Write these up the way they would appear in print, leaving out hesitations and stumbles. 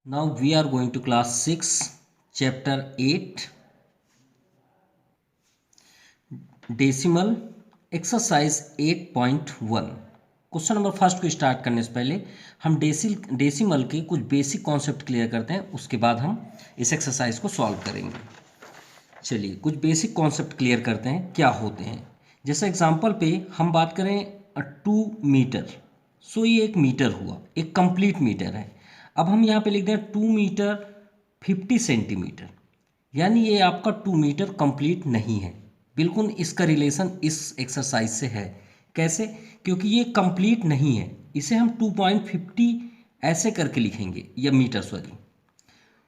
Now we are going to class 6, chapter 8, decimal exercise 8.1। Question number first को start करने से पहले हम डेसिमल के कुछ बेसिक कॉन्सेप्ट क्लियर करते हैं, उसके बाद हम इस एक्सरसाइज को सॉल्व करेंगे। चलिए कुछ बेसिक कॉन्सेप्ट क्लियर करते हैं क्या होते हैं। जैसे एग्जांपल पे हम बात करें 2 मीटर, सो ये एक मीटर हुआ, एक कंप्लीट मीटर है। अब हम यहाँ पे लिख दें 2 मीटर 50 सेंटीमीटर, यानी ये आपका 2 मीटर कंप्लीट नहीं है। बिल्कुल इसका रिलेशन इस एक्सरसाइज से है। कैसे? क्योंकि ये कंप्लीट नहीं है, इसे हम 2.50 ऐसे करके लिखेंगे, या मीटर सॉरी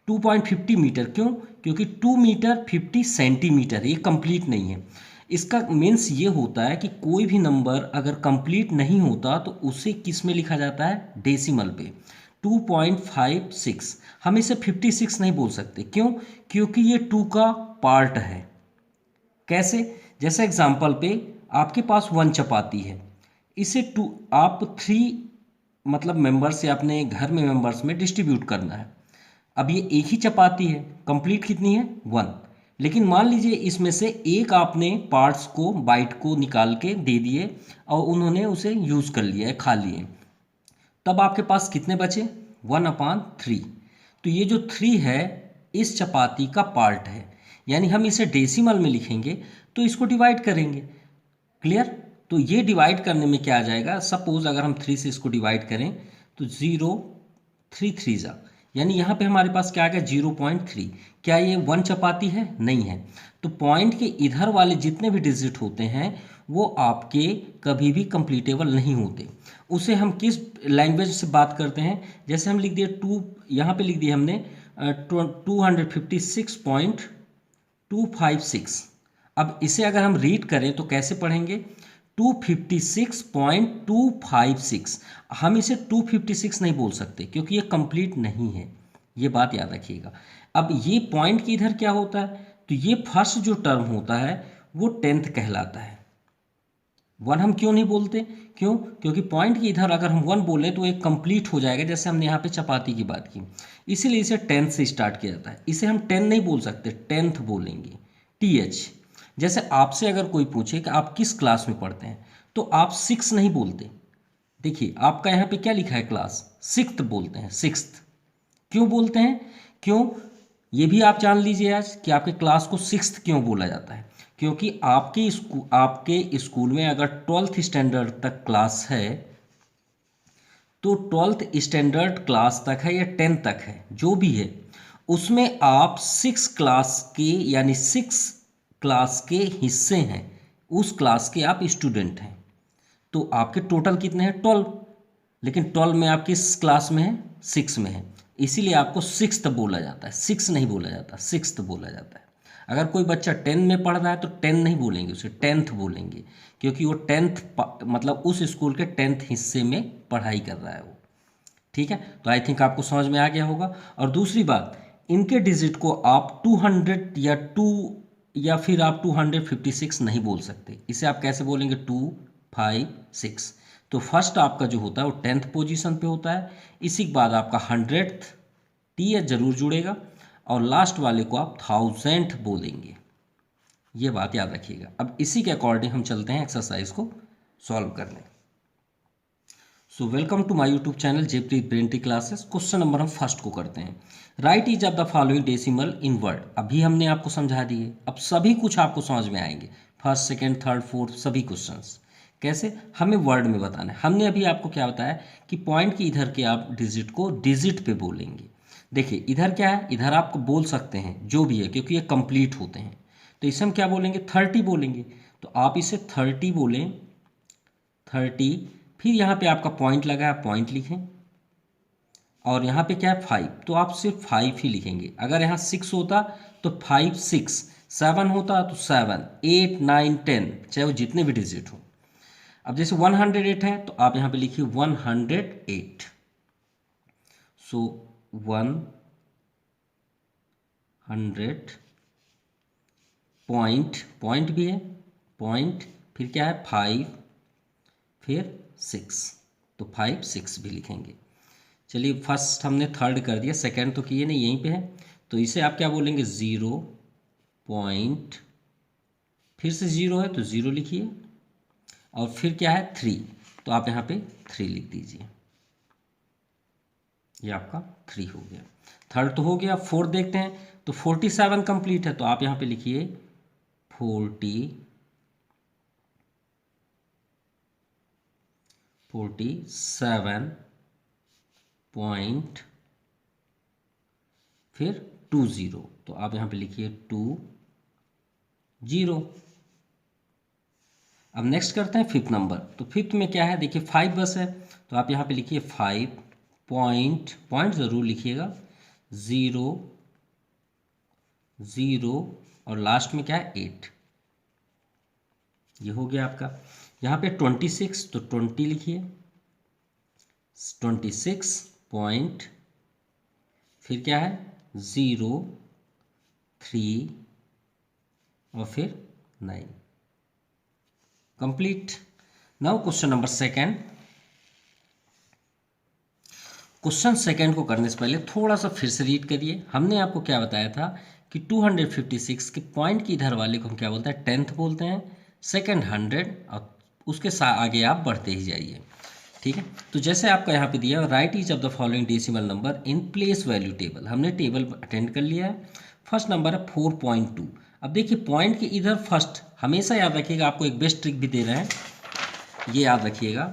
2.50 मीटर। क्यों? क्योंकि 2 मीटर 50 सेंटीमीटर ये कंप्लीट नहीं है। इसका मीन्स ये होता है कि कोई भी नंबर अगर कंप्लीट नहीं होता तो उसे किस में लिखा जाता है? डेसिमल पे। 2.56 हम इसे 56 नहीं बोल सकते। क्यों? क्योंकि ये 2 का पार्ट है। कैसे? जैसे एग्जांपल पे आपके पास 1 चपाती है, इसे 2 आप 3 मतलब मेंबर्स या अपने घर में मेंबर्स में डिस्ट्रीब्यूट करना है। अब ये एक ही चपाती है, कंप्लीट कितनी है? 1। लेकिन मान लीजिए इसमें से एक आपने पार्ट्स को बाइट को निकाल के दे दिए और उन्होंने उसे यूज़ कर लिया है, खा लिए, तब आपके पास कितने बचे? 1/3। तो ये जो 3 है इस चपाती का पार्ट है, यानी हम इसे डेसिमल में लिखेंगे तो इसको डिवाइड करेंगे। क्लियर? तो ये डिवाइड करने में क्या आ जाएगा? सपोज अगर हम 3 से इसको डिवाइड करें तो 0 3 3 जा, यानी यहाँ पे हमारे पास क्या आ गया? 0.3। क्या ये 1 चपाती है? नहीं है। तो पॉइंट के इधर वाले जितने भी डिजिट होते हैं वो आपके कभी भी कंप्लीटेबल नहीं होते। उसे हम किस लैंग्वेज से बात करते हैं? जैसे हम लिख दिए 2, यहाँ पे लिख दिया हमने 256.256। अब इसे अगर हम रीड करें तो कैसे पढ़ेंगे? 256.256। हम इसे 256 नहीं बोल सकते क्योंकि ये कंप्लीट नहीं है, ये बात याद रखिएगा। अब ये पॉइंट के इधर क्या होता है? तो ये फर्स्ट जो टर्म होता है वो 10th कहलाता है। 1 हम क्यों नहीं बोलते? क्यों? क्योंकि पॉइंट के इधर अगर हम 1 बोलें तो एक कंप्लीट हो जाएगा, जैसे हमने यहाँ पे चपाती की बात की, इसीलिए इसे 10th से स्टार्ट किया जाता है। इसे हम 10 नहीं बोल सकते, 10th बोलेंगे, TH। जैसे आपसे अगर कोई पूछे कि आप किस क्लास में पढ़ते हैं तो आप 6 नहीं बोलते। देखिए आपका यहाँ पे क्या लिखा है? क्लास 6th बोलते हैं, 6th। क्यों बोलते हैं? क्यों? ये भी आप जान लीजिए आज कि आपके क्लास को 6th क्यों बोला जाता है। क्योंकि आपके स्कूल में अगर 12th स्टैंडर्ड तक क्लास है तो 12th स्टैंडर्ड क्लास तक है या 10th तक है, जो भी है, उसमें आप 6 क्लास के यानी 6 क्लास के हिस्से हैं, उस क्लास के आप स्टूडेंट हैं। तो आपके टोटल कितने हैं? 12। लेकिन 12 में आप किस क्लास में हैं? 6 में हैं। इसीलिए आपको 6th बोला जाता है, 6 नहीं बोला जाता, 6th बोला जाता है। अगर कोई बच्चा 10 में पढ़ रहा है तो 10 नहीं बोलेंगे, उसे 10th बोलेंगे, क्योंकि वो 10th मतलब उस स्कूल के 10th हिस्से में पढ़ाई कर रहा है वो। ठीक है? तो आई थिंक आपको समझ में आ गया होगा। और दूसरी बात, इनके डिजिट को आप 200 या 2 या फिर आप 256 नहीं बोल सकते। इसे आप कैसे बोलेंगे? 256। तो फर्स्ट आपका जो होता है वो 10th पोजीशन पे होता है, इसी के बाद आपका 100th, TH जरूर जुड़ेगा, और लास्ट वाले को आप 1000th बोलेंगे। ये बात याद रखिएगा। अब इसी के अकॉर्डिंग हम चलते हैं एक्सरसाइज को सॉल्व करने। So welcome to my YouTube channel Jaipreet ब्रेंटी क्लासेस। क्वेश्चन नंबर हम फर्स्ट को करते हैं। Write each of the following decimal in word. अभी हमने आपको समझा दिए, अब सभी कुछ आपको समझ में आएंगे, फर्स्ट सेकंड थर्ड फोर्थ सभी क्वेश्चंस। कैसे? हमें वर्ड में बताना है। हमने अभी आपको क्या बताया कि पॉइंट के इधर के आप डिजिट को डिजिट पे बोलेंगे। देखिए इधर क्या है, इधर आप बोल सकते हैं जो भी है, क्योंकि ये कंप्लीट होते हैं। तो इसे हम क्या बोलेंगे? 30 बोलेंगे। तो आप इसे 30 बोलें, 30। फिर यहाँ पे आपका पॉइंट लगा है, पॉइंट लिखें, और यहाँ पे क्या है? 5, तो आप सिर्फ 5 ही लिखेंगे। अगर यहाँ 6 होता तो 5 6, 7 होता तो 7, 8 9 10, चाहे वो जितने भी डिजिट हो। अब जैसे 108 है तो आप यहाँ पे लिखिए 108। सो 100 पॉइंट भी है, पॉइंट, फिर क्या है? 5, फिर 6, तो 5 6 भी लिखेंगे। चलिए फर्स्ट हमने थर्ड कर दिया, सेकंड तो किए नहीं, यहीं पे है, तो इसे आप क्या बोलेंगे 0 पॉइंट, फिर से 0 है तो 0 लिखिए, और फिर क्या है 3, तो आप यहाँ पे 3 लिख दीजिए, ये आपका 3 हो गया। थर्ड तो हो गया, फोर्थ देखते हैं, तो 47 कंप्लीट है, तो आप यहाँ पे लिखिए 47 पॉइंट, फिर 20, तो आप यहाँ पे लिखिए 20। अब नेक्स्ट करते हैं फिफ्थ नंबर, तो फिफ्थ में क्या है देखिए 5 बस है, तो आप यहाँ पे लिखिए 5 पॉइंट, पॉइंट ज़रूर लिखिएगा, 0 0 और लास्ट में क्या है 8, ये हो गया आपका। यहाँ पे 26, तो 20 लिखिए, 26 पॉइंट, फिर क्या है 0 3 और फिर 9, complete. Now question number second. Question second को करने से पहले थोड़ा सा फिर से रीड करिए। हमने आपको क्या बताया था कि 256 के पॉइंट की इधर वाले को हम क्या बोलते हैं, 10th बोलते हैं, सेकेंड 100, और उसके आगे आप बढ़ते ही जाइए, ठीक है। तो जैसे आपका यहाँ पे दिया, right each of the following decimal number in place value table, हमने टेबल अटेंड कर लिया है। फर्स्ट नंबर है 4.2। अब देखिए पॉइंट के इधर फर्स्ट, हमेशा याद रखिएगा, आपको एक बेस्ट ट्रिक भी दे रहे हैं, ये याद रखिएगा,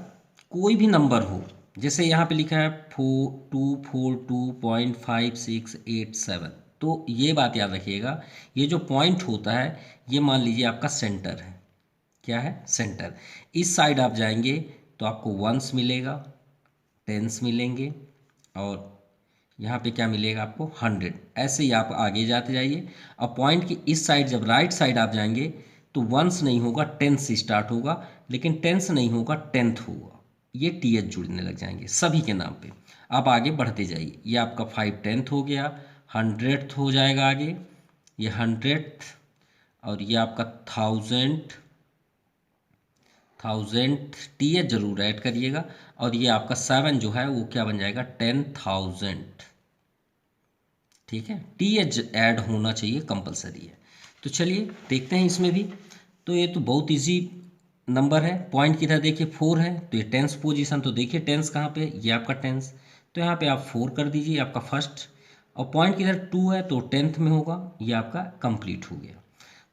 कोई भी नंबर हो, जैसे यहाँ पे लिखा है 4242.5687, तो ये बात याद रखिएगा, ये जो पॉइंट होता है ये मान लीजिए आपका सेंटर है, क्या है सेंटर। इस साइड आप जाएंगे तो आपको वंस मिलेगा, टेंस मिलेंगे, और यहाँ पे क्या मिलेगा आपको 100, ऐसे ही आप आगे जाते जाइए। अब पॉइंट की इस साइड जब राइट साइड आप जाएंगे तो वंस नहीं होगा, टेंस से स्टार्ट होगा, लेकिन टेंस नहीं होगा, 10th होगा, ये TH जुड़ने लग जाएंगे सभी के नाम पे। आप आगे बढ़ते जाइए, ये आपका 5 10th हो गया, 100th हो जाएगा आगे, ये 100th, और ये आपका 1000 TH जरूर ऐड करिएगा, और ये आपका 7 जो है वो क्या बन जाएगा 10,000, ठीक है। TH ऐड होना चाहिए, कंपलसरी है। तो चलिए देखते हैं इसमें भी, तो ये तो बहुत इजी नंबर है। पॉइंट किधर देखिए 4 है, तो ये टेंस पोजीशन, तो देखिए टेंस कहाँ पे, ये आपका टेंस, तो यहाँ पे आप 4 कर दीजिए, आपका फर्स्ट। और पॉइंट किधर 2 है, तो 10th में होगा, ये आपका कंप्लीट हो गया।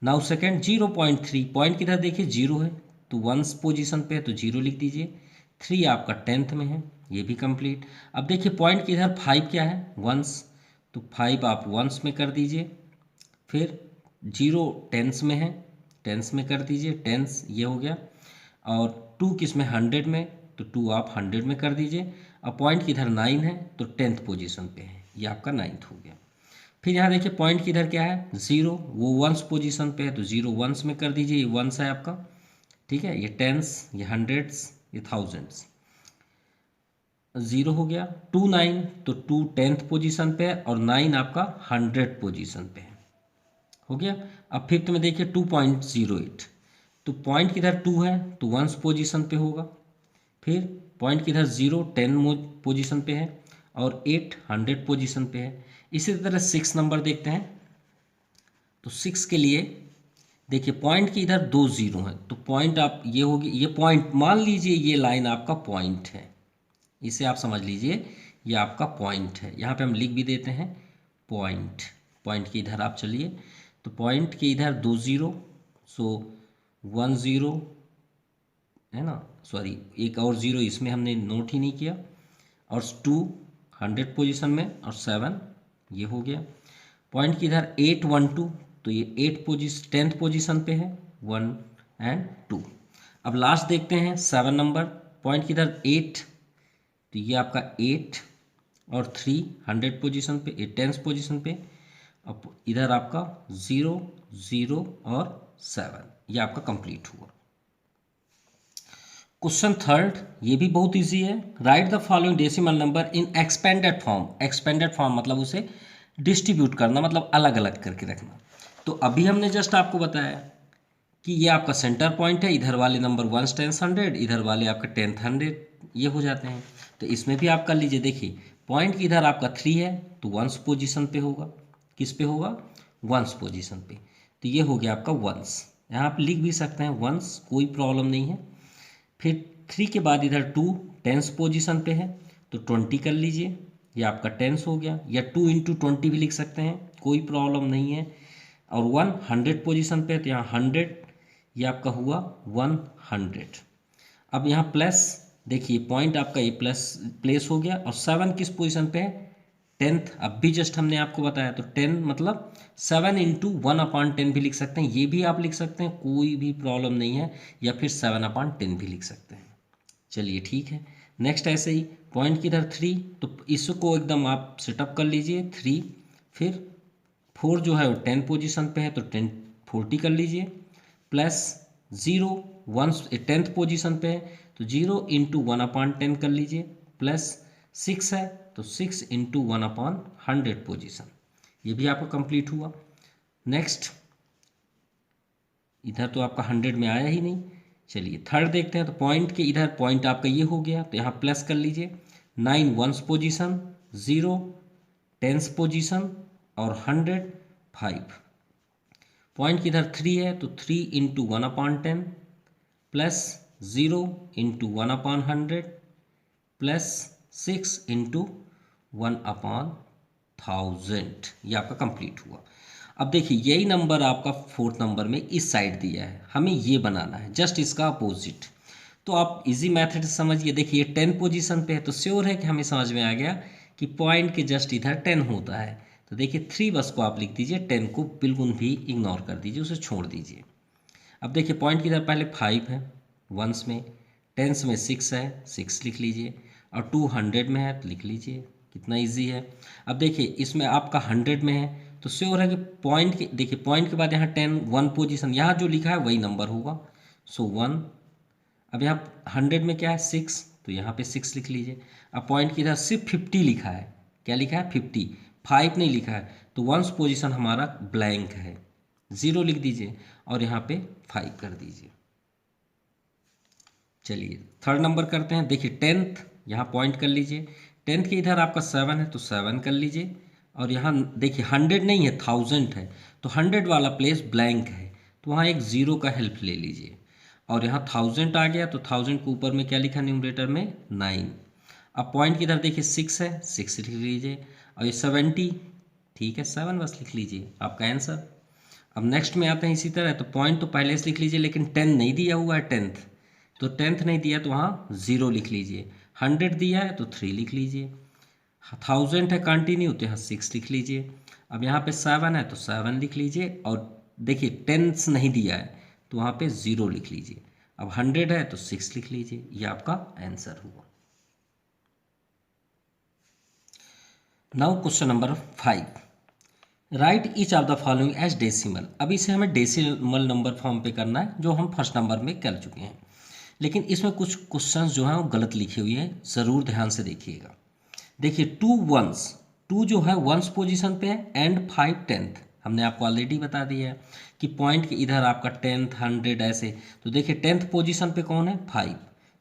नाउ सेकेंड 0.3, पॉइंट किधर देखिए 0 है, तो वंस पोजीशन पे है, तो 0 लिख दीजिए। 3 आपका 10th में है, ये भी कंप्लीट। अब देखिए पॉइंट की इधर 5 क्या है, वंस, तो 5 आप वंस में कर दीजिए, फिर 0 टेंस में है, टेंस में कर दीजिए, टेंस ये हो गया। और 2 किस में 100 में, तो 2 आप 100 में कर दीजिए। अब पॉइंट की इधर 9 है, तो 10th पोजीशन पे है, ये आपका 9th हो गया। फिर यहाँ देखिए पॉइंट की इधर क्या है 0, वो वंस पोजीशन पे है, तो 0 वंस में कर दीजिए, ये वंस है आपका, ठीक है। ये टेंस, ये हंड्रेड्स, ये थाउजेंड्स, 0 हो गया। 2 9, तो 2 10th पोजीशन पे है, और 9 आपका 100 पोजीशन पे है, हो गया। अब फिफ्थ में देखिए 2.08, तो पॉइंट किधर 2 है, तो वंस पोजीशन पे होगा। फिर पॉइंट किधर 0 10 पोजीशन पे है, और 8 100 पोजीशन पे है। इसी तरह 6 नंबर देखते हैं, तो 6 के लिए देखिए पॉइंट की इधर 2 0 हैं, तो पॉइंट आप ये होगी, ये पॉइंट मान लीजिए, ये लाइन आपका पॉइंट है, इसे आप समझ लीजिए ये आपका पॉइंट है। यहाँ पे हम लिख भी देते हैं पॉइंट, पॉइंट के इधर आप चलिए, तो पॉइंट के इधर 2 0, सो 1 0 है ना, सॉरी एक और 0 इसमें हमने नोट ही नहीं किया, और 2 100 पोजीशन में, और 7 ये हो गया। पॉइंट की इधर 8 1 2, तो ये 10th पोजीशन पे है, 1 और 2। अब लास्ट देखते हैं 7 नंबर, पॉइंट की इधर 8, तो ये आपका 8 और 3 100 पोजीशन पे, 10th पोजीशन पे। अब इधर आपका 0 0 और 7, ये आपका कंप्लीट हुआ। क्वेश्चन थर्ड, ये भी बहुत इजी है। Right the following decimal number in expanded form. Expanded form मतलब उसे डिस्ट्रीब्यूट करना, मतलब अलग अलग करके रखना। तो अभी हमने जस्ट आपको बताया कि ये आपका सेंटर पॉइंट है, इधर वाले नंबर 1 10 100, इधर वाले आपका 10 100, ये हो जाते हैं। तो इसमें भी आप कर लीजिए। देखिए पॉइंट की इधर आपका 3 है तो 1s पोजीशन पे होगा। किस पे होगा? 1s पोजीशन पे। तो ये हो गया आपका 1s। यहाँ आप लिख भी सकते हैं 1s, कोई प्रॉब्लम नहीं है। फिर 3 के बाद इधर 2 10s पोजीशन पे है तो 20 कर लीजिए, ये आपका 10s हो गया। या 2 इंटू 20 भी लिख सकते हैं, कोई प्रॉब्लम नहीं है। और 1 100 पोजीशन पे है तो यहाँ 100, ये आपका हुआ 100। अब यहाँ प्लस, देखिए पॉइंट आपका ये प्लस प्लेस हो गया। और 7 किस पोजीशन पे है? 10th। अब भी जस्ट हमने आपको बताया तो 10 मतलब 7 इंटू 1/10 भी लिख सकते हैं, ये भी आप लिख सकते हैं, कोई भी प्रॉब्लम नहीं है। या फिर 7/10 भी लिख सकते हैं। चलिए ठीक है। नेक्स्ट ऐसे ही पॉइंट की इधर 3, तो इसको एकदम आप सेटअप कर लीजिए 3। फिर 4 जो है वो 10 पोजीशन पे है तो 10 40 कर लीजिए। प्लस 0 1 10th पोजीशन पे है तो 0 इंटू 1/10 कर लीजिए। प्लस 6 है तो 6 इंटू 1/100 पोजीशन, ये भी आपका कंप्लीट हुआ। नेक्स्ट इधर तो आपका 100 में आया ही नहीं। चलिए थर्ड देखते हैं। तो पॉइंट के इधर पॉइंट आपका ये हो गया तो यहाँ प्लस कर लीजिए। 9 1s पोजीशन, 0 10s पोजीशन और 100 5। पॉइंट की इधर 3 है तो 3 into 1/10 plus 0 into 1/100 plus 6 into 1/1000, ये आपका कंप्लीट हुआ। अब देखिए यही नंबर आपका 4th नंबर में इस साइड दिया है, हमें ये बनाना है जस्ट इसका अपोजिट। तो आप इजी मेथड समझिए। देखिए 10 पोजीशन पे है तो श्योर है कि हमें समझ में आ गया कि पॉइंट के जस्ट इधर 10 होता है। तो देखिए 3 बस को आप लिख दीजिए, 10 को बिल्कुल भी इग्नोर कर दीजिए, उसे छोड़ दीजिए। अब देखिए पॉइंट की इधर पहले 5 है 1s में, 10s में 6 है 6 लिख लीजिए, और 200 में है तो लिख लीजिए, कितना इजी है। अब देखिए इसमें आपका 100 में है तो श्योर है कि पॉइंट के, देखिए पॉइंट के बाद यहाँ 10 1 पोजीशन, यहाँ जो लिखा है वही नंबर होगा, सो 1। अब यहाँ 100 में क्या है 6, तो यहाँ पे 6 लिख लीजिए। अब पॉइंट की इधर सिर्फ 50 लिखा है, क्या लिखा है 50, 5 नहीं लिखा है, तो 1s पोजीशन हमारा ब्लैंक है, 0 लिख दीजिए और यहाँ पे 5 कर दीजिए। चलिए थर्ड नंबर करते हैं। देखिए 10th, यहाँ पॉइंट कर लीजिए। 10th के इधर आपका 7 है तो 7 कर लीजिए। और यहाँ देखिए 100 नहीं है 1000 है, तो 100 वाला प्लेस ब्लैंक है, तो वहाँ एक 0 का हेल्प ले लीजिए। और यहाँ 1000 आ गया तो 1000 के ऊपर में क्या लिखा न्यूमरेटर में 9। अब पॉइंट की इधर देखिए 6 है 6 लिख लीजिए। और ये 70, ठीक है 7 बस लिख लीजिए, आपका आंसर। अब नेक्स्ट में आते हैं इसी तरह। तो पॉइंट तो पहले से लिख लीजिए, लेकिन 10 नहीं दिया हुआ है 10th, तो 10th नहीं दिया तो वहाँ 0 लिख लीजिए। 100 दिया है तो 3 लिख लीजिए। 1000 है कंटिन्यू तो यहाँ 6 लिख लीजिए। अब यहाँ पे 7 है तो 7 लिख लीजिए। और देखिए 10th नहीं दिया है तो वहाँ पे 0 लिख लीजिए। अब 100 है तो 6 लिख लीजिए, ये आपका आंसर हुआ। Now question number 5, write each of the following as decimal. अब इसे हमें डेसिमल नंबर फॉर्म पे करना है, जो हम फर्स्ट नंबर में कर चुके हैं। लेकिन इसमें कुछ क्वेश्चंस जो हैं वो गलत लिखे हुए हैं, ज़रूर ध्यान से देखिएगा। देखिए 2 1s, 2 जो है 1s पोजीशन पे है एंड 5 10th। हमने आपको ऑलरेडी बता दिया है कि पॉइंट के इधर आपका 10th 100 ऐसे। तो देखिए 10th पोजीशन पे कौन है 5,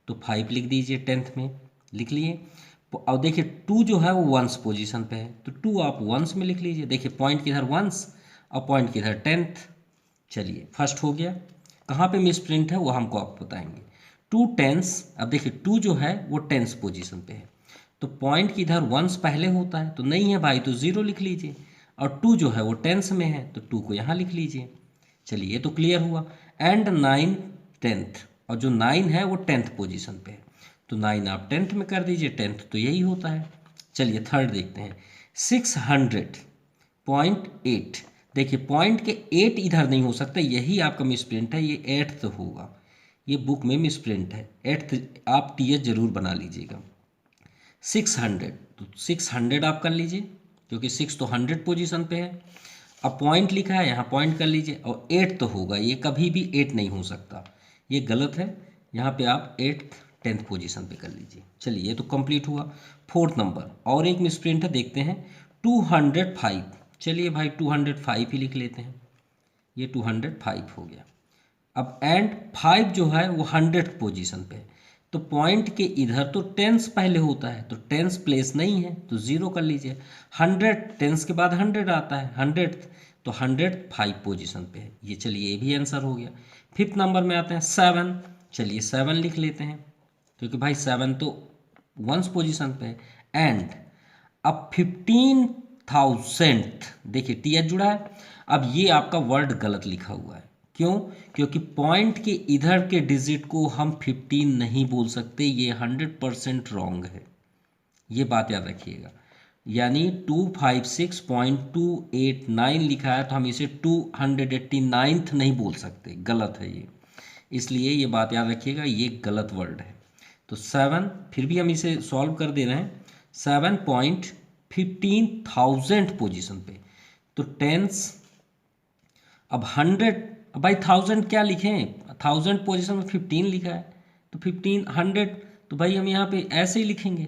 तो 5 लिख दीजिए 10th में, लिख लिए। और देखिए 2 जो है वो 1s पोजीशन पे है तो 2 आप 1s में लिख लीजिए। देखिए पॉइंट किधर 1s और पॉइंट किधर 10th। चलिए फर्स्ट हो गया। कहाँ पे मिस प्रिंट है वो हमको आप बताएंगे। 2 10s, अब देखिए 2 जो है वो 10s पोजीशन पे है तो पॉइंट की इधर 1s पहले होता है तो नहीं है भाई, तो 0 लिख लीजिए। और 2 जो है वो 10s में है तो 2 को यहाँ लिख लीजिए। चलिए ये तो क्लियर हुआ। एंड 9 10th, और जो 9 है वो 10th पोजीशन पे है तो 9 आप 10th में कर दीजिए, 10th तो यही होता है। चलिए थर्ड देखते हैं। 600.8, देखिए पॉइंट के 8 इधर नहीं हो सकता, यही आपका मिसप्रिंट है, ये 8th होगा, ये बुक में मिसप्रिंट है 8th, आप TH जरूर बना लीजिएगा। 600, तो 600 आप कर लीजिए क्योंकि 6 तो 100 पोजीशन पे है। अब पॉइंट लिखा है यहाँ पॉइंट कर लीजिए, और 8 तो होगा, ये कभी भी 8 नहीं हो सकता, ये गलत है। यहाँ पे आप 8th 10th पोजीशन पे कर लीजिए। चलिए ये तो कंप्लीट हुआ। फोर्थ नंबर और एक मिसप्रिंट है, देखते हैं 205। चलिए भाई 205 ही लिख लेते हैं, ये 205 हो गया। अब एंड 5 जो है वो 100th पोजीशन पे है, तो पॉइंट के इधर तो टेंस पहले होता है, तो टेंस प्लेस नहीं है तो 0 कर लीजिए। 100 टेंस के बाद 100 आता है, 100th, तो 105 पोजीशन पे है ये। चलिए ये भी आंसर हो गया। फिफ्थ नंबर में आते हैं 7। चलिए 7 लिख लेते हैं, क्योंकि भाई 7 तो 1 पोजीशन पे है। एंड अब 15,000, देखिए टी एच जुड़ा है। अब ये आपका वर्ड गलत लिखा हुआ है, क्यों? क्योंकि पॉइंट के इधर के डिजिट को हम 15 नहीं बोल सकते, ये 100% रॉन्ग है, ये बात याद रखिएगा। यानी 256.289 लिखा है, तो हम इसे 289th नहीं बोल सकते, गलत है ये, इसलिए ये बात याद रखिएगा, ये गलत वर्ड है। तो 7, फिर भी हम इसे सॉल्व कर दे रहे हैं, 7.15,000 पोजीशन पे, तो टेंस। अब 100, भाई 1000 क्या लिखें, 1000 पोजीशन में 15 लिखा है, तो 15 100, तो भाई हम यहाँ पे ऐसे ही लिखेंगे,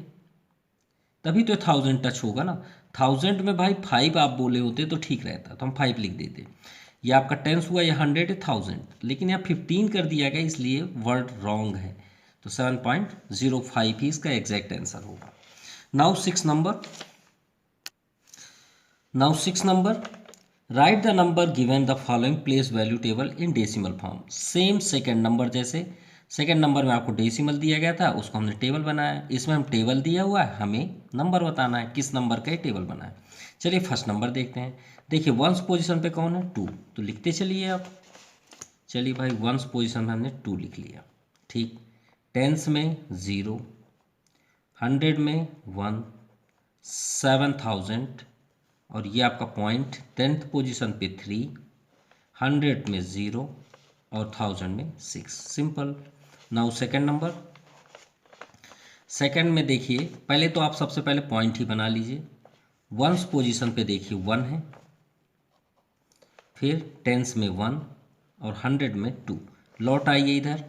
तभी तो 1000 टच होगा ना। 1000 में भाई 5 आप बोले होते तो ठीक रहता, तो हम 5 लिख देते। ये आपका टेंस हुआ, ये 100 है 1000, लेकिन यहाँ 15 कर दिया गया, इसलिए वर्ड रॉन्ग है। तो 7.05 ही इसका एग्जैक्ट आंसर होगा। Now 6 number, right the number given the following, place value table in decimal form. Same second number जैसे, सेकेंड नंबर में आपको डेसिमल दिया गया था, उसको हमने टेबल बनाया, इसमें हम टेबल दिया हुआ है, हमें नंबर बताना है किस नंबर का टेबल बना है। चलिए फर्स्ट नंबर देखते हैं। देखिए 1 पोजीशन पे कौन है, 2, तो लिखते चलिए आप। चलिए भाई 1 पोजीशन में हमने 2 लिख लिया, ठीक। टेंस में 0, 100 में 1, 7,000, और ये आपका पॉइंट 10th पोजीशन पे 3, 100 में 0 और 1000 में 6। Simple. Now second number, second में देखिए, पहले तो आप सबसे पहले पॉइंट ही बना लीजिए। 1 पोजीशन पे देखिए 1 है, फिर टेंस में 1 और 100 में 2। लौट आइए इधर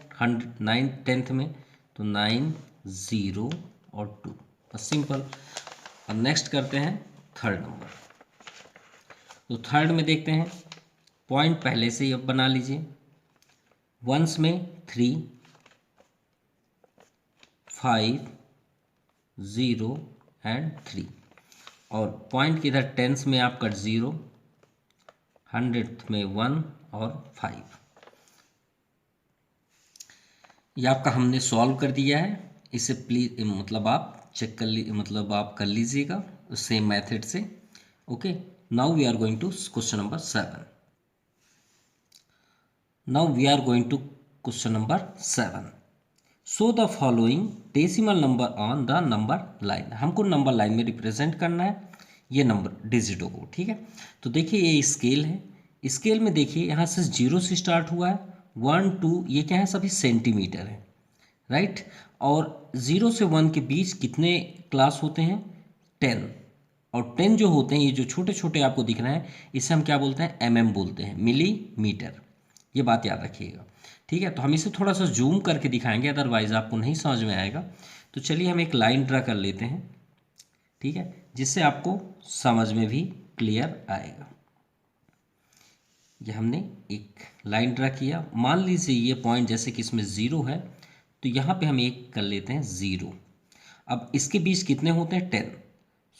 9 10th में, तो 9 0 और 2, बस सिंपल। अब नेक्स्ट करते हैं थर्ड नंबर। तो थर्ड में देखते हैं, पॉइंट पहले से ही अब बना लीजिए। 1s में 3, 5 0 एंड 3, और पॉइंट के इधर टेंस में आपका 0, 100th में 1 और 5। ये आपका हमने सॉल्व कर दिया है, इसे प्लीज मतलब आप चेक कर मतलब आप कर लीजिएगा सेम मेथड से। Okay, now we are going to question number 7। Now we are going to question number 7। Show the following decimal number on the number line. हमको नंबर लाइन में रिप्रेजेंट करना है ये नंबर डिजिटों को, ठीक है। तो देखिए ये स्केल है, स्केल में देखिए यहाँ से 0 से स्टार्ट हुआ है, 1 2, ये क्या है, सभी सेंटीमीटर है, राइट। और 0 से 1 के बीच कितने क्लास होते हैं, 10, और 10 जो होते हैं, ये जो छोटे छोटे आपको दिख रहे हैं, इसे हम क्या बोलते हैं, mm बोलते हैं, मिलीमीटर। ये बात याद रखिएगा, ठीक है। तो हम इसे थोड़ा सा जूम करके दिखाएंगे, अदरवाइज आपको नहीं समझ में आएगा। तो चलिए हम एक लाइन ड्रा कर लेते हैं, ठीक है, जिससे आपको समझ में भी क्लियर आएगा। ये हमने एक लाइन ड्रा किया, मान लीजिए ये पॉइंट जैसे कि इसमें 0 है, तो यहाँ पे हम एक कर लेते हैं 0। अब इसके बीच कितने होते हैं, 10।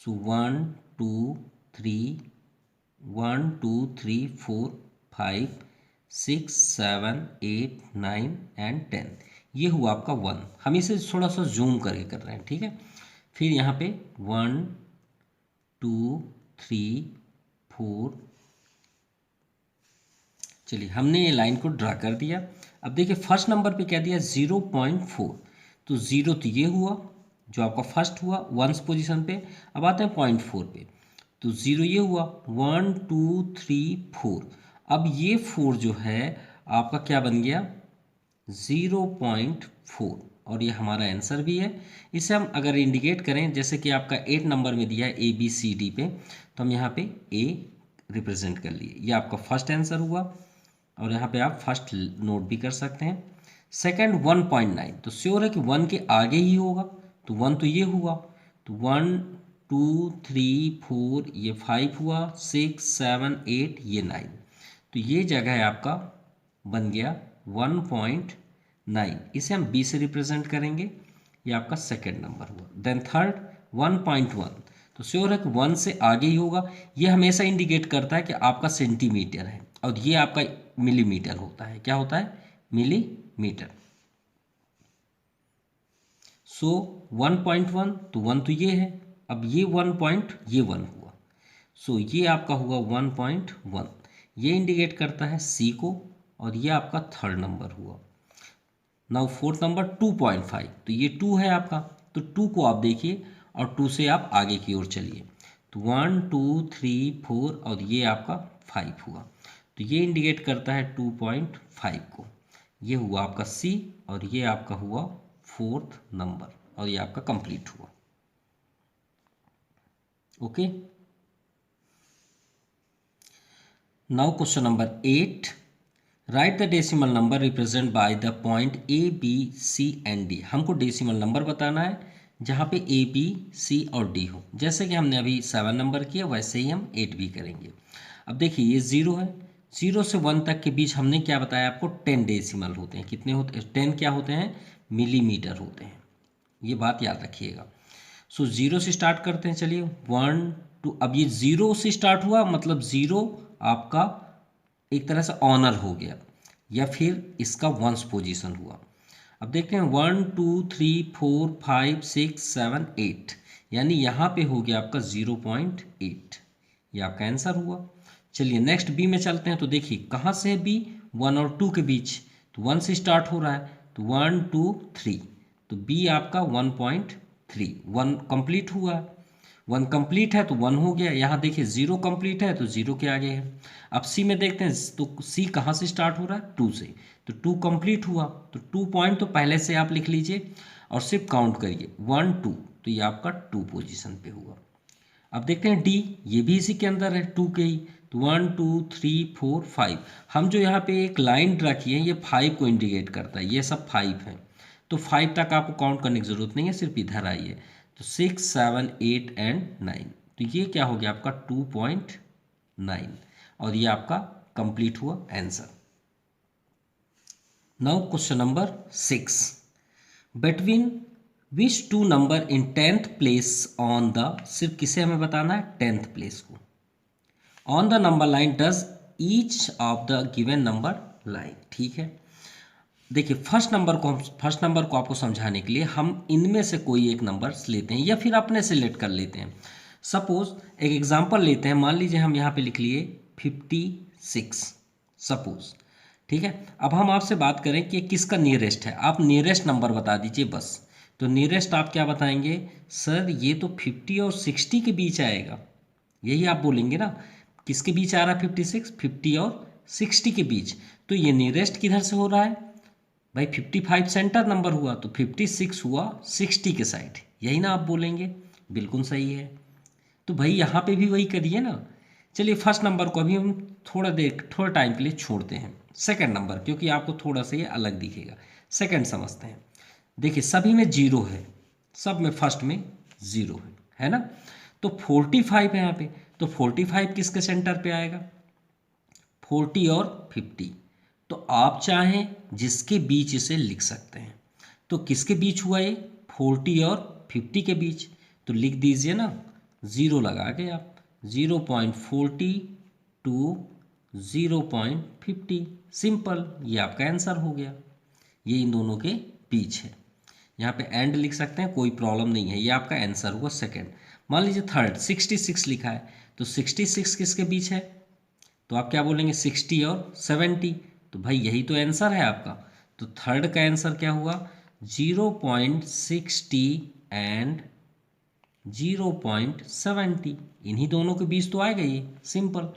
सो 1 2 3, 1 2 3 4 5 6 7 8 9 एंड 10, ये हुआ आपका 1। हम इसे थोड़ा सा जूम करके कर रहे हैं, ठीक है। फिर यहाँ पे 1 2 3 4, चलिए हमने ये लाइन को ड्रा कर दिया। अब देखिए फर्स्ट नंबर पे क्या दिया, 0.4, तो 0 तो ये हुआ जो आपका फर्स्ट हुआ 1 पोजीशन पे। अब आते हैं 0.4 पे, तो 0 ये हुआ, 1 2 3 4। अब ये 4 जो है आपका क्या बन गया, 0.4, और ये हमारा आंसर भी है। इसे हम अगर इंडिकेट करें, जैसे कि आपका 8 नंबर में दिया है ABCD पे, तो हम यहाँ पे A रिप्रेजेंट कर लिए, ये आपका फर्स्ट आंसर हुआ, और यहाँ पे आप फर्स्ट नोट भी कर सकते हैं। सेकंड 1.9, तो श्योर है कि 1 के आगे ही होगा, तो 1 तो ये हुआ, तो 1 2 3 4, ये 5 हुआ, 6 7 8, ये 9, तो ये जगह है आपका बन गया 1.9, इसे हम b से रिप्रेजेंट करेंगे, ये आपका सेकेंड नंबर हुआ। देन थर्ड 1.1, तो श्योर है कि 1 से आगे ही होगा। ये हमेशा इंडिकेट करता है कि आपका सेंटीमीटर है, और ये आपका मिलीमीटर होता है। क्या होता है? मिलीमीटर। सो 1.1, तो 1 तो ये है, अब ये 1 हुआ, सो ये आपका हुआ 1.1। ये इंडिकेट करता है सी को, और ये आपका थर्ड नंबर हुआ। नाउ फोर्थ नंबर 2.5, तो ये 2 है आपका, तो 2 को आप देखिए और 2 से आप आगे की ओर चलिए, तो 1 2 3 4 और ये आपका 5 हुआ, तो ये इंडिकेट करता है 2.5 को। ये हुआ आपका सी, और ये आपका हुआ फोर्थ नंबर, और ये आपका कंप्लीट हुआ। Okay, now question number 8, write the decimal number represent by the point A B C and D. हमको डेसिमल नंबर बताना है जहाँ पे ए बी सी और डी हो। जैसे कि हमने अभी 7 नंबर किया, वैसे ही हम 8 भी करेंगे। अब देखिए ये 0 है, 0 से 1 तक के बीच हमने क्या बताया आपको? 10 डेसिमल होते हैं। कितने होते हैं? 10 क्या होते हैं? मिलीमीटर होते हैं। ये बात याद रखिएगा। सो 0 से स्टार्ट करते हैं, चलिए 1 2। अब ये 0 से स्टार्ट हुआ, मतलब 0 आपका एक तरह से ऑनर हो गया, या फिर इसका वंस पोजीशन हुआ। अब देखते हैं 1 2 3 4 5 6 7 8, यानी यहाँ पे हो गया आपका 0.8, ये आपका आंसर हुआ। चलिए नेक्स्ट बी में चलते हैं, तो देखिए कहाँ से है बी? 1 और 2 के बीच, तो 1 से स्टार्ट हो रहा है, तो 1 2 3, तो बी आपका 1.3, 1 कंप्लीट हुआ। 1 कंप्लीट है तो 1 हो गया। यहाँ देखिए 0 कंप्लीट है तो 0 के आगे है। अब सी में देखते हैं, तो सी कहाँ से स्टार्ट हो रहा है? 2 से, तो 2 कंप्लीट हुआ, तो 2 पॉइंट तो पहले से आप लिख लीजिए और सिर्फ काउंट करिए 1 2, तो ये आपका 2 पोजीशन पे हुआ। अब देखते हैं डी, ये भी इसी के अंदर है, 2 के ही, तो 1 2 3 4 5। हम जो यहाँ पे एक लाइन ड्रा किए हैं, ये 5 को इंडिकेट करता है, ये सब 5 है, तो 5 तक आपको काउंट करने की ज़रूरत नहीं है, सिर्फ इधर आइए, तो 6 7 8 एंड 9, तो ये क्या हो गया आपका 2.9, और ये आपका कंप्लीट हुआ answer. Now question number 6, between which two number in 10th place on the, सिर्फ किसे हमें बताना है? 10th प्लेस को। On the number line does each of the given number line, ठीक है। देखिए फर्स्ट नंबर को आपको समझाने के लिए हम इनमें से कोई एक नंबर लेते हैं, या फिर अपने सेलेक्ट कर लेते हैं। सपोज एक एग्जांपल लेते हैं, मान लीजिए हम यहाँ पे लिख लिए 56 सपोज, ठीक है। अब हम आपसे बात करें कि किसका नियरेस्ट है, आप नियरेस्ट नंबर बता दीजिए बस। तो नियरेस्ट आप क्या बताएंगे? सर ये तो 50 और 60 के बीच आएगा, यही आप बोलेंगे ना। किसके बीच आ रहा है? 56, 50 और 60 के बीच। तो ये नियरेस्ट किधर से हो रहा है भाई? 55 सेंटर नंबर हुआ, तो 56 हुआ 60 के साइड, यही ना आप बोलेंगे। बिल्कुल सही है। तो भाई यहाँ पे भी वही करिए ना। चलिए फर्स्ट नंबर को अभी हम थोड़ा टाइम के लिए छोड़ते हैं, सेकंड नंबर, क्योंकि आपको थोड़ा सा ये अलग दिखेगा। सेकंड समझते हैं। देखिए सभी में 0 है, सब में फर्स्ट में 0 है ना। तो 45 है यहाँ पे, तो 45 किसके सेंटर पे आएगा? 40 और 50, तो आप चाहें जिसके बीच इसे लिख सकते हैं। तो किसके बीच हुआ ये? 40 और 50 के बीच, तो लिख दीजिए ना 0 लगा के आप, 0.40 टू 0.50, सिंपल, ये आपका आंसर हो गया। ये इन दोनों के बीच है, यहाँ पे एंड लिख सकते हैं, कोई प्रॉब्लम नहीं है, ये आपका आंसर हुआ सेकंड। मान लीजिए थर्ड 66 लिखा है, तो 66 किसके बीच है? तो आप क्या बोलेंगे? 60 और 70, तो भाई यही तो आंसर है आपका। तो थर्ड का आंसर क्या हुआ? 0.60 एंड 0.70, इन्हीं दोनों के बीच तो आएगा ये, सिंपल।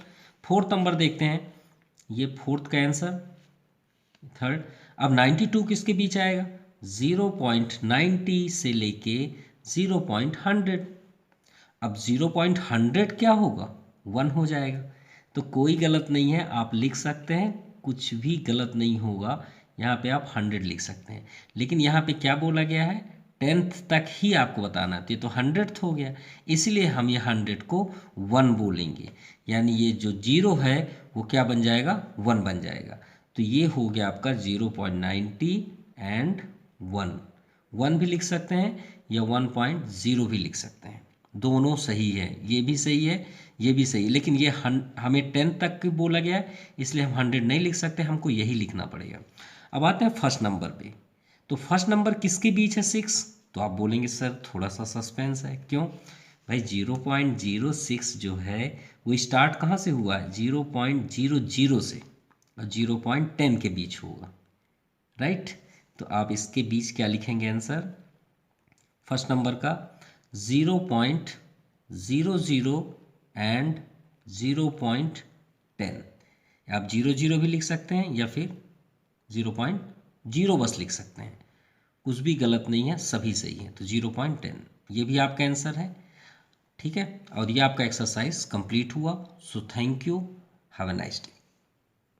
फोर्थ नंबर देखते हैं, ये फोर्थ का आंसर थर्ड। अब 92 किसके बीच आएगा? 0.90 से लेके 0.100। अब 0.100 क्या होगा? 1 हो जाएगा। तो कोई गलत नहीं है, आप लिख सकते हैं, कुछ भी गलत नहीं होगा। यहाँ पे आप 100 लिख सकते हैं, लेकिन यहाँ पे क्या बोला गया है? 10th तक ही आपको बताना है, तो 100th हो गया, इसलिए हम ये 100 को 1 बोलेंगे, यानी ये जो 0 है वो क्या बन जाएगा? 1 बन जाएगा। तो ये हो गया आपका 0.90 एंड 1 भी लिख सकते हैं या 1.0 भी लिख सकते हैं, दोनों सही है, ये भी सही है, ये भी सही है। लेकिन ये हमें 10 तक की बोला गया है, इसलिए हम 100 नहीं लिख सकते, हमको यही लिखना पड़ेगा। अब आते हैं फर्स्ट नंबर पे। तो फर्स्ट नंबर किसके बीच है 6? तो आप बोलेंगे सर थोड़ा सा सस्पेंस है, क्यों भाई? 0.06 जो है वो स्टार्ट कहाँ से हुआ है? 0.00 से, और 0.10 के बीच होगा, राइट। तो आप इसके बीच क्या लिखेंगे आंसर फर्स्ट नंबर का? 0.00 एंड 0.10। आप 00 भी लिख सकते हैं या फिर 0.0 बस लिख सकते हैं, कुछ भी गलत नहीं है, सभी सही है। तो 0.10 ये भी आपका आंसर है, ठीक है। और ये आपका एक्सरसाइज कंप्लीट हुआ। So thank you, have a nice day.